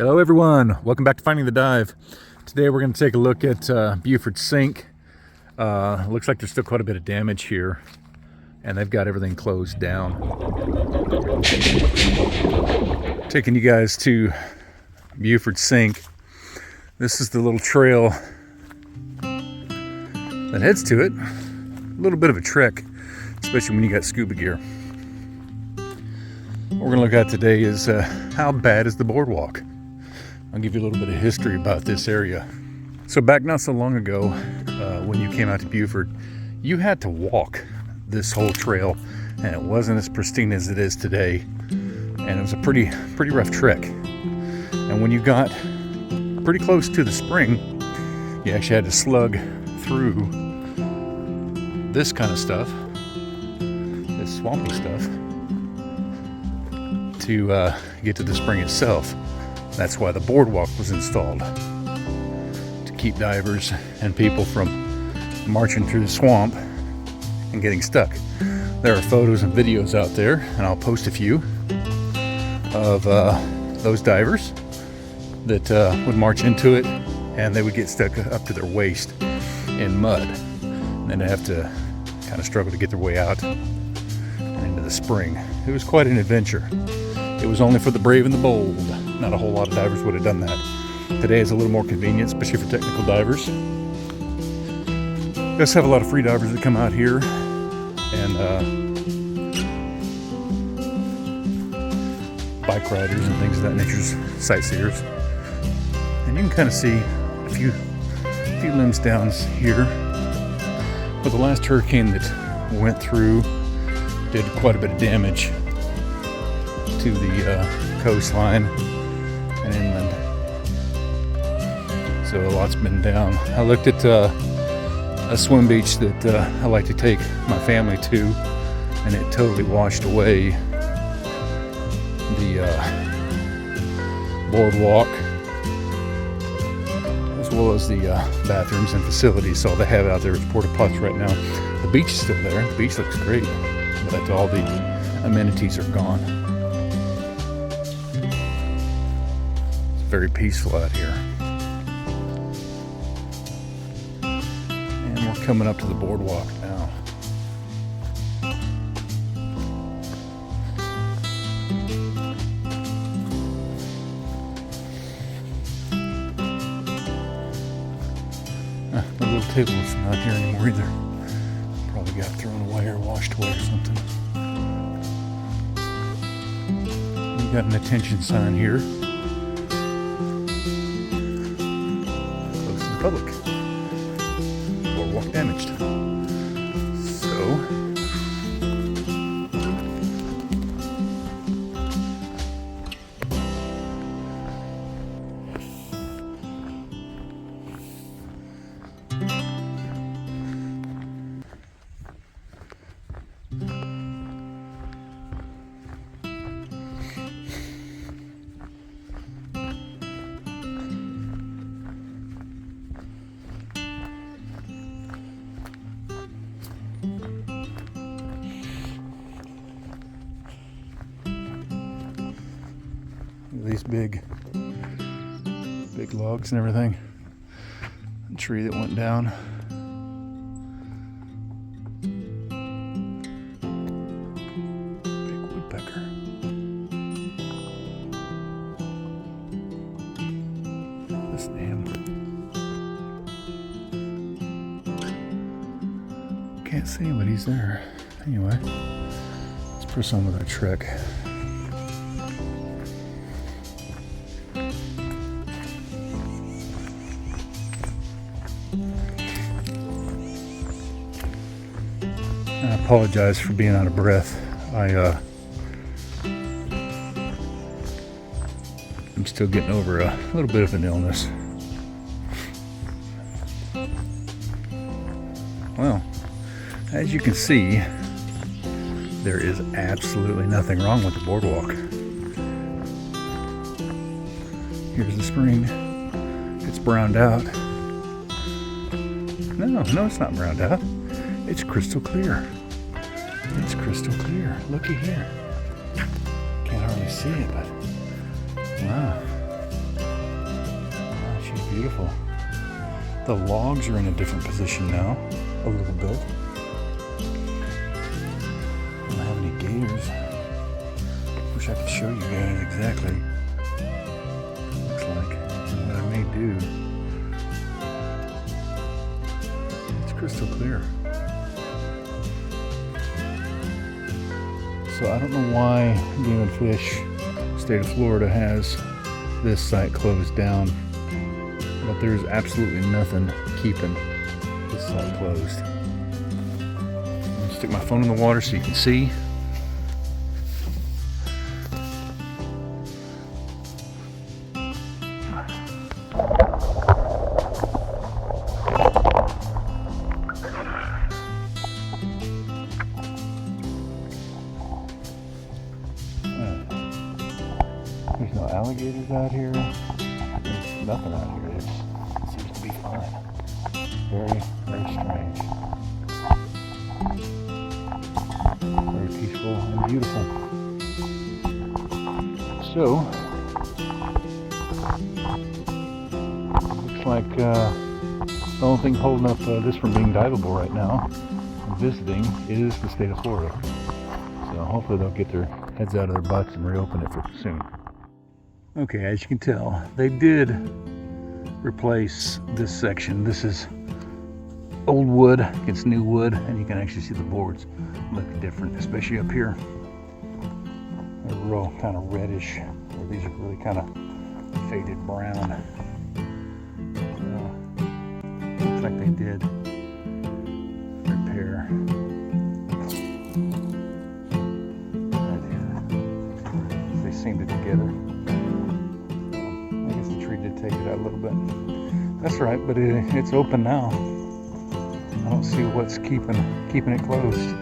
Hello everyone, welcome back to Finding the Dive. Today we're going to take a look at Buford Sink. Looks like there's still quite a bit of damage here, and they've got everything closed down. Taking you guys to Buford Sink. This is the little trail that heads to it. A little bit of a trek, especially when you got scuba gear. What we're going to look at today is how bad is the boardwalk. I'll give you a little bit of history about this area. So back not so long ago, when you came out to Buford, you had to walk this whole trail, and it wasn't as pristine as it is today. And it was a pretty rough trek. And when you got pretty close to the spring, you actually had to slug through this kind of stuff, this swampy stuff, to get to the spring itself. That's why the boardwalk was installed, to keep divers and people from marching through the swamp and getting stuck. There are photos and videos out there, and I'll post a few of those divers that would march into it, and they would get stuck up to their waist in mud. And then they'd have to kind of struggle to get their way out and into the spring. It was quite an adventure. It was only for the brave and the bold. Not a whole lot of divers would have done that. Today is a little more convenient, especially for technical divers. We also have a lot of free divers that come out here, and bike riders and things of that nature, sightseers. And you can kind of see a few limbs down here. But the last hurricane that went through did quite a bit of damage to the coastline and inland. So a lot's been down. I looked at a swim beach that I like to take my family to, and it totally washed away the boardwalk, as well as the bathrooms and facilities. So all they have out there is porta potties right now. The beach is still there. The beach looks great, but all the amenities are gone. Very peaceful out here. And we're coming up to the boardwalk now. The little table's not here anymore either. Probably got thrown away or washed away or something. We got an attention sign here. Public. Boardwalk damaged. So these big logs and everything. A tree that went down. Big woodpecker. This dam. Can't see him, but he's there. Anyway, let's press on with our trek. I apologize for being out of breath. I'm still getting over a little bit of an illness. Well, as you can see, there is absolutely nothing wrong with the boardwalk. Here's the spring. It's browned out. No, it's not browned out. It's crystal clear. It's crystal clear. Looky here. Can't hardly see it, but wow. beautiful. The logs are in a different position now, a little bit. I don't have any gators. Wish I could show you guys exactly what it looks like and what I may do. It's crystal clear. So I don't know why Game and Fish, state of Florida, has this site closed down, but there's absolutely nothing keeping this site closed. I'm gonna stick my phone in the water so you can see. There's no alligators out here. There's nothing out here. It seems to be fine. Very, very strange. Very peaceful and beautiful. So, looks like the only thing holding up this from being diveable right now and visiting is the state of Florida. So hopefully they'll get their heads out of their butts and reopen it for soon. Okay, as you can tell, they did replace this section. This is old wood against new wood, and you can actually see the boards look different, especially up here. They're real kind of reddish, or these are really kind of faded brown. Looks like they did repair. Right here. They seamed it together. Take it out a little bit. That's right, but it's open now. I don't see what's keeping it closed.